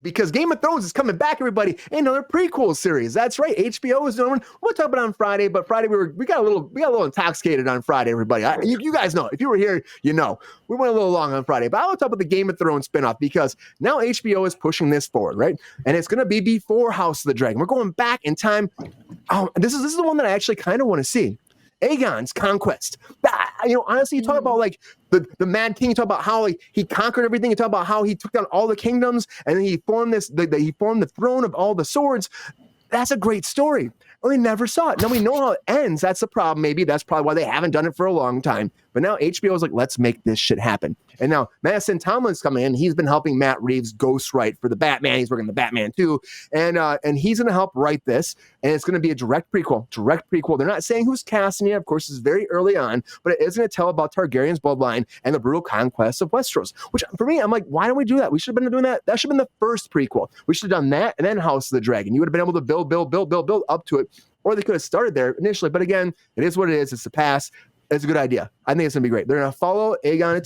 because Game of Thrones is coming back, everybody. Another prequel series. That's right. HBO is doing one. We'll talk about it on Friday, but Friday we got a little intoxicated on Friday, everybody. You guys know. If you were here, you know. We went a little long on Friday, but I want to talk about the Game of Thrones spinoff because now HBO is pushing this forward, right? And it's going to be before House of the Dragon. We're going back in time. Oh, this is the one that I actually kind of want to see. Aegon's conquest. Honestly, you talk about like the Mad King. You talk about how he conquered everything. You talk about how he took down all the kingdoms, and then he formed he formed the throne of all the swords. That's a great story. We never saw it. Now we know how it ends. That's the problem. Maybe that's probably why they haven't done it for a long time. But now HBO is like, let's make this shit happen. And now Madison Tomlin's coming in. He's been helping Matt Reeves ghostwrite for the Batman. He's working the Batman too. And he's going to help write this. And it's going to be a direct prequel. They're not saying who's casting it. Of course, it's very early on, but it is going to tell about Targaryen's bloodline and the brutal conquest of Westeros. Which for me, I'm like, why don't we do that? We should have been doing that. That should have been the first prequel. We should have done that and then House of the Dragon. You would have been able to build up to it. Or they could have started there initially. But again, it is what it is. It's the past. It's a good idea. I think it's going to be great. They're going to follow Aegon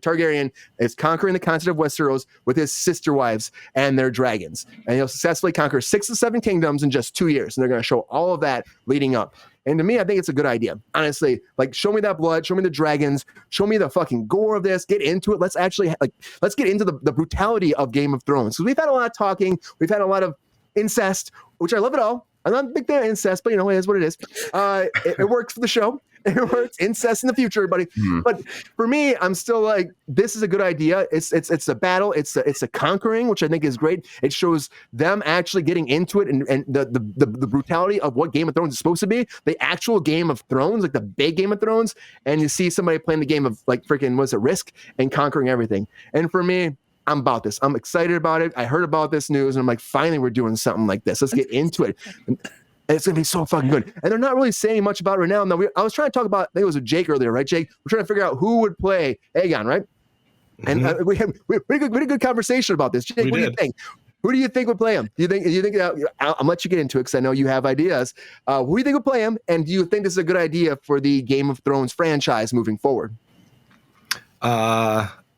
Targaryen as conquering the continent of Westeros with his sister wives and their dragons. And he'll successfully conquer 6 to 7 kingdoms in just 2 years. And they're going to show all of that leading up. And to me, I think it's a good idea. Honestly, like, show me that blood, show me the dragons, show me the fucking gore of this, get into it. Let's get into the brutality of Game of Thrones. Because we've had a lot of talking. We've had a lot of incest, which I love it all. I'm not a big fan of incest, but it is what it is. It works for the show. It works. Incest in the future, everybody. But for me, I'm still like, this is a good idea. It's a battle. It's a conquering, which I think is great. It shows them actually getting into it and the brutality of what Game of Thrones is supposed to be. The actual Game of Thrones, like the big Game of Thrones. And you see somebody playing the game of like freaking, Risk and conquering everything. And for me, I'm about this. I'm excited about it. I heard about this news and I'm like, finally, we're doing something like this. Let's get into it. And it's going to be so fucking good. And they're not really saying much about it right now. Now, I was trying to talk about, I think it was with Jake earlier, right, Jake? We're trying to figure out who would play Aegon, right? And we had a good conversation about this. Jake, what do you think? Who do you think would play him? Do you think I'll let you get into it because I know you have ideas. Who do you think would play him? And do you think this is a good idea for the Game of Thrones franchise moving forward?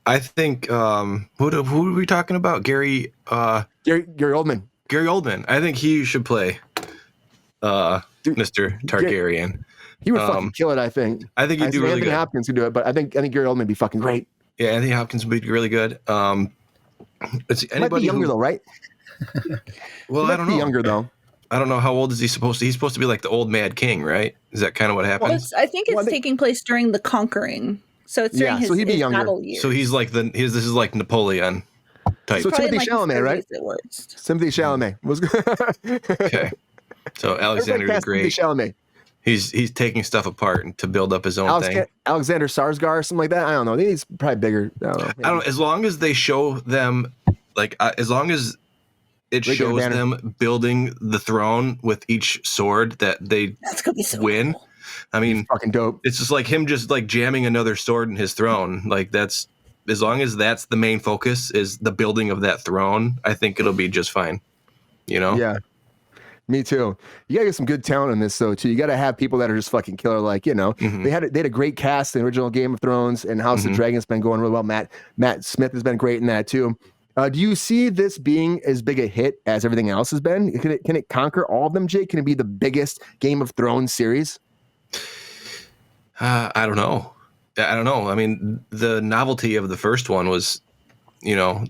I think who are we talking about? Gary Oldman. Gary Oldman. I think he should play Mr. Targaryen. He would fucking kill it, I think. I think he'd do really Anthony good. Hopkins could do it, but I think Gary Oldman would be fucking great. Yeah, Anthony Hopkins would be really good. It's anybody might be younger though, right? Well, I don't know. Younger though. I don't know how old is he supposed to. He's supposed to be like the old Mad King, right? Is that kind of what happens? Well, I think it's taking place during the conquering. So it's during his battle years. So he's like this is like Napoleon type. So Timothy Chalamet, right? Timothy Chalamet was good. Okay. So Alexander the Great. Timothy Chalamet. He's taking stuff apart to build up his own thing. Alexander Skarsgård or something like that. I don't know. He's probably bigger. I don't know. As long as they show them, like, as long as it shows them building the throne with each sword that they win. Cool. I mean, fucking dope. It's just like him just like jamming another sword in his throne. Like, that's, as long as that's the main focus is the building of that throne, I think it'll be just fine. You know? Yeah. Me too. You gotta get some good talent in this though too. You gotta have people that are just fucking killer. Like, you know, they had a great cast in the original Game of Thrones, and House of Dragon's been going really well. Matt Smith has been great in that too. Do you see this being as big a hit as everything else has been? Can it conquer all of them, Jake? Can it be the biggest Game of Thrones series? I don't know. I mean, the novelty of the first one was, you know,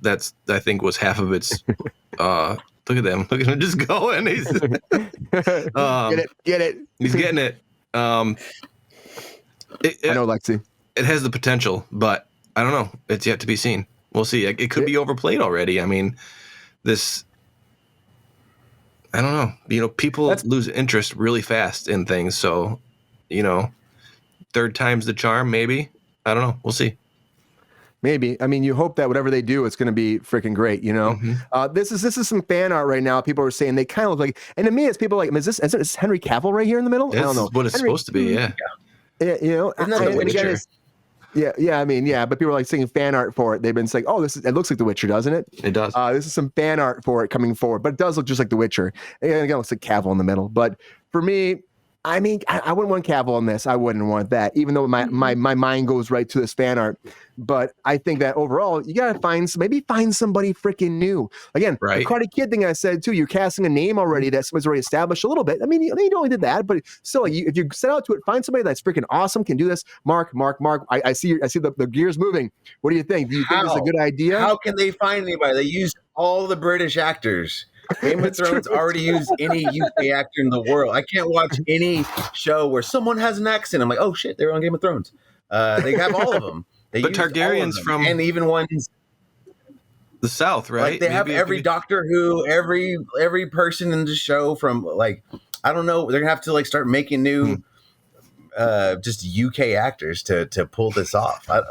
I think was half of its. Look at them. Look at him just going. He's get it. He's getting it. I know, Lexi. It has the potential, but I don't know. It's yet to be seen. We'll see. It could be overplayed already. I mean, I don't know. You know, people lose interest really fast in things. So, you know, third time's the charm, maybe. I don't know. We'll see. Maybe. I mean, you hope that whatever they do, it's going to be freaking great, you know? This is some fan art right now. People are saying they kind of look like, and to me, it's people like, is this Henry Cavill right here in the middle? I don't know. What it's supposed to be, yeah. Yeah, you know? I mean, but people are like seeing fan art for it. They've been saying, it looks like The Witcher, doesn't it? It does. This is some fan art for it coming forward, but it does look just like The Witcher. And again, it looks like Cavill in the middle. But for me, I mean, I wouldn't want Cavill on this. I wouldn't want that, even though my mind goes right to this fan art. But I think that overall, you gotta find somebody freaking new. Again, the Karate Kid thing I said too. You're casting a name already that somebody's already established a little bit. I mean, you only did that, but still, if you set out to it, find somebody that's freaking awesome, can do this. Mark. I see the gears moving. What do you think? Do you think this is a good idea? How can they find anybody? They use all the British actors. Game of Thrones already used any UK actor in the world. I can't watch any show where someone has an accent. I'm like, oh shit, they're on Game of Thrones. They have all of them. But Targaryens from and even ones the South, right? Like they have every Doctor Who, every person in the show from like I don't know. They're gonna have to like start making new. Just UK actors to pull this off. There's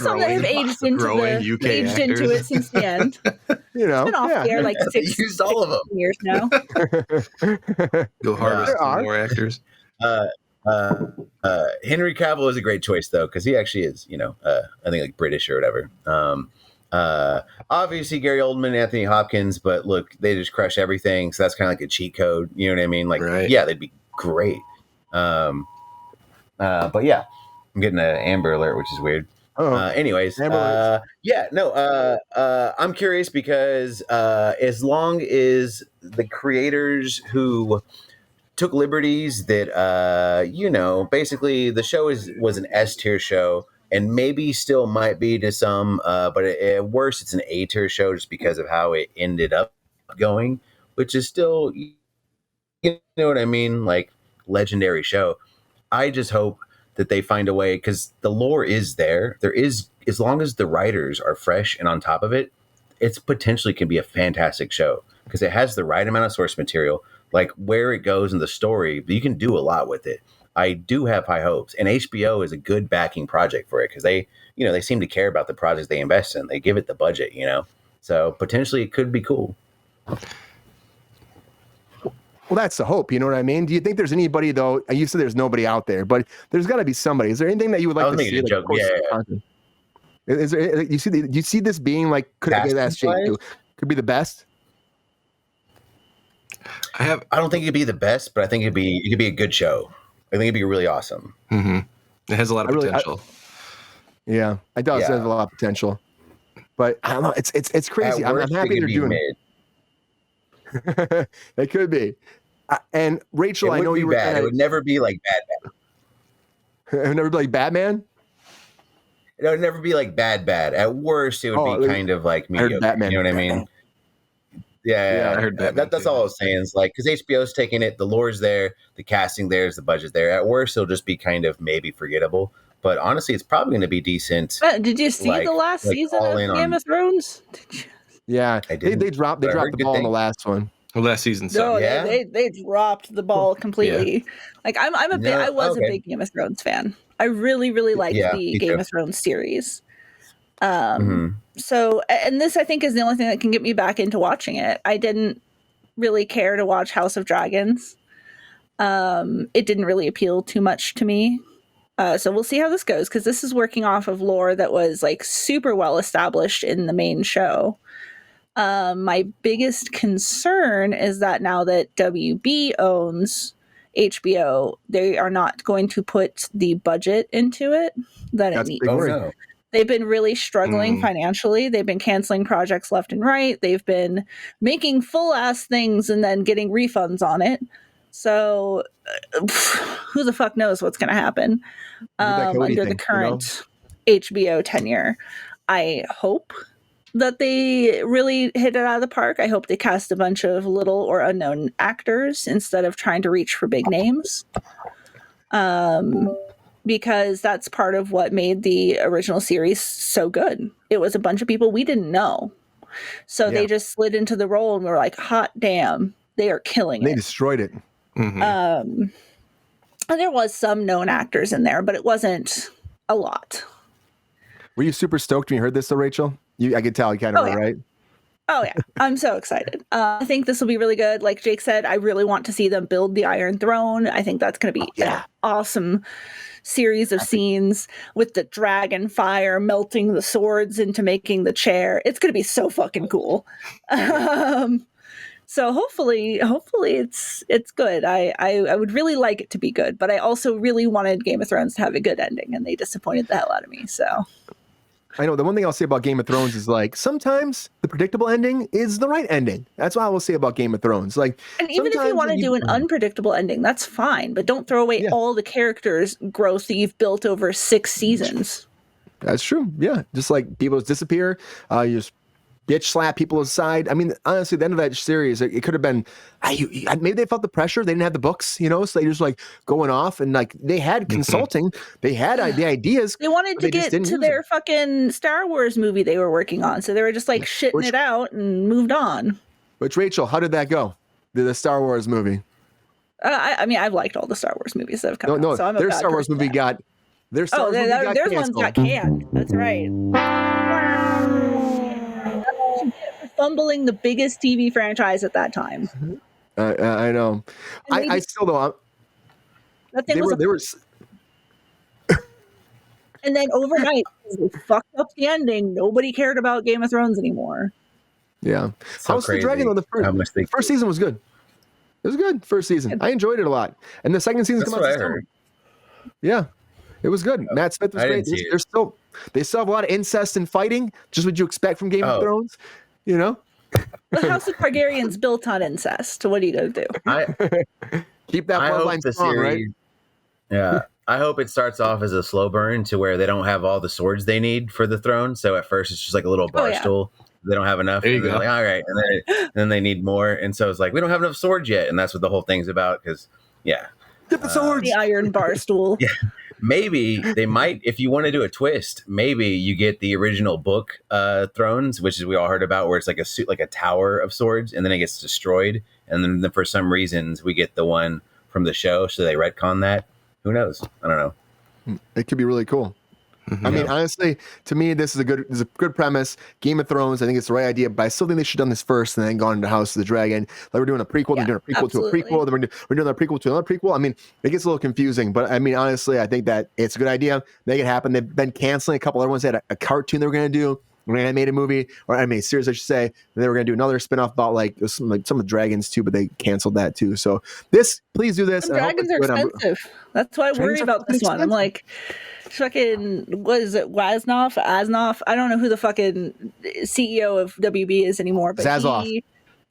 some that have aged into it since the end. You know, it's been off there like used all of them years now. Go harvest more actors. Henry Cavill is a great choice though because he actually is, I think like British or whatever. Obviously Gary Oldman, Anthony Hopkins, but look, they just crush everything, so that's kind of like a cheat code. You know what I mean? Like, yeah, they'd be great. But yeah, I'm getting an Amber Alert, which is weird. Anyways, I'm curious because as long as the creators who took liberties that basically the show was an S tier show and maybe still might be to some, but at worst it's an A tier show just because of how it ended up going, which is still, you know what I mean, like legendary show. I just hope that they find a way because the lore is there. There is, as long as the writers are fresh and on top of it, it's potentially can be a fantastic show because it has the right amount of source material, like where it goes in the story. You can do a lot with it. I do have high hopes, and HBO is a good backing project for it because they seem to care about the projects they invest in. They give it the budget, so potentially it could be cool. Well, that's the hope. You know what I mean? Do you think there's anybody, though? You said there's nobody out there, but there's got to be somebody. Is there anything that you would like to see? Joke. Is there? Do you see this being like? Could be the best? I don't think it'd be the best, but I think it could be a good show. I think it'd be really awesome. Mm-hmm. It has a lot of potential. It does. It has a lot of potential. But I don't know. It's crazy. I'm happy they're doing it. It could be. And Rachel, I know you were bad. It would never be like Bad. It would never be like Batman? It would never be like bad. At worst, it would be kind of like mediocre. Batman. You know what I mean? Yeah, I heard Batman. That's all I was saying. Is like because HBO's taking it, the lore's there, the casting there's, the budget's there. At worst, it'll just be kind of maybe forgettable. But honestly, it's probably going to be decent. Did you see the last season of Game of Thrones? Yeah, they dropped the ball in the last one. Well, last season, they dropped the ball completely. Like I was a big Game of Thrones fan. I really, really liked the Game of Thrones series. So, and this I think is the only thing that can get me back into watching it. I didn't really care to watch House of Dragons. It didn't really appeal too much to me. So we'll see how this goes because this is working off of lore that was like super well established in the main show. My biggest concern is that now that WB owns HBO, they are not going to put the budget into it that it needs. No. They've been really struggling financially. They've been canceling projects left and right. They've been making full-ass things and then getting refunds on it. So who the fuck knows what's going to happen under the current HBO tenure. I hope that they really hit it out of the park. I hope they cast a bunch of little or unknown actors instead of trying to reach for big names. Because that's part of what made the original series so good. It was a bunch of people we didn't know. So they just slid into the role and we were like, hot damn, they are killing it. They destroyed it. And there was some known actors in there, but it wasn't a lot. Were you super stoked when you heard this though, Rachel? I could tell you kind of were, right? Oh yeah, I'm so excited. I think this will be really good. Like Jake said, I really want to see them build the Iron Throne. I think that's going to be an awesome series of scenes with the dragon fire melting the swords into making the chair. It's going to be so fucking cool. So hopefully it's good. I would really like it to be good, but I also really wanted Game of Thrones to have a good ending, and they disappointed the hell out of me. So I know the one thing I'll say about Game of Thrones is like sometimes the predictable ending is the right ending. That's what I will say about Game of Thrones. Like, and even if you want to do an unpredictable ending, that's fine, but don't throw away all the characters' growth that you've built over 6 seasons. That's true. Yeah, just like people just disappear. You just bitch slap people aside. I mean, honestly, at the end of that series, it could have been maybe they felt the pressure. They didn't have the books, you know, so they just like going off and like they had consulting. They had the ideas. They wanted to get to their fucking Star Wars movie they were working on, so they were just like shitting it out and moved on. Which, Rachel, how did that go? The Star Wars movie? I mean, I've liked all the Star Wars movies that have come out. So I'm their Star Wars movie got. Their Star Wars movie got their ones got canned. That's right. Fumbling the biggest TV franchise at that time. I know. I still though. That thing and then overnight, they fucked up the ending. Nobody cared about Game of Thrones anymore. Yeah. House of the Dragon, though, the first season was good. It was good first season. I enjoyed it a lot. And the second season come out this summer. Yeah. It was good. Matt Smith was great. They still have a lot of incest and fighting, just what you expect from Game of Thrones. You know, the House of Targaryen's built on incest. What are you gonna do? Keep that bloodline strong, right? Yeah, I hope it starts off as a slow burn to where they don't have all the swords they need for the throne. So at first it's just like a little bar stool. They don't have enough. There you go. Like, all right, and then they need more. And so it's like we don't have enough swords yet, and that's what the whole thing's about. Because get the swords, the iron bar stool. Yeah. Maybe they might, if you want to do a twist, maybe you get the original book Thrones, which is we all heard about, where it's like a tower of swords, and then it gets destroyed, and then for some reasons we get the one from the show, so they retcon that. Who knows? I don't know. It could be really cool. I mean, honestly, to me, this is a good premise. Game of Thrones, I think it's the right idea, but I still think they should have done this first and then gone into House of the Dragon. Like we're doing a prequel, we're doing a prequel to a prequel, then we're doing a prequel to another prequel. I mean, it gets a little confusing, but I mean, honestly, I think that it's a good idea. Make it happen. They've been canceling a couple other ones. They had a cartoon they were going to do, an animated movie, or animated series, I should say. And they were going to do another spinoff about like some of the dragons too, but they canceled that too. So please do this. Dragons are expensive. That's why I worry about this one. I'm like, fucking, what is it? Aznov? I don't know who the fucking CEO of WB is anymore, but Zazoff.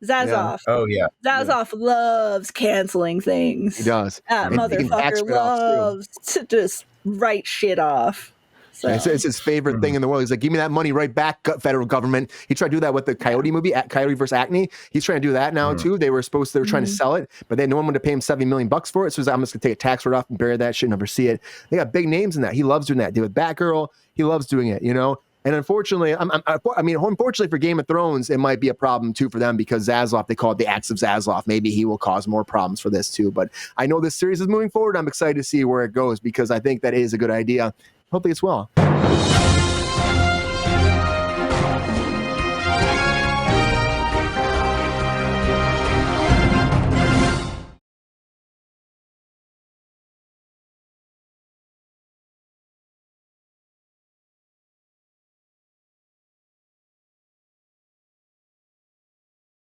Yeah. Oh yeah. Zazoff loves canceling things. He does. That motherfucker loves to just write shit off. So. It's his favorite thing in the world. He's like, give me that money right back, federal government. He tried to do that with the Coyote movie, Coyote vs. Acne. He's trying to do that now too. They were trying to sell it, but no one wanted to pay him $70 million for it. So he's like, I'm just gonna take a tax write off and bury that shit, never see it. They got big names in that. He loves doing that. Did with Batgirl. He loves doing it, you know. And unfortunately, unfortunately for Game of Thrones, it might be a problem too for them because Zaslav, they call it the Acts of Zaslav. Maybe he will cause more problems for this too. But I know this series is moving forward. I'm excited to see where it goes because I think that is a good idea. Hopefully it's well.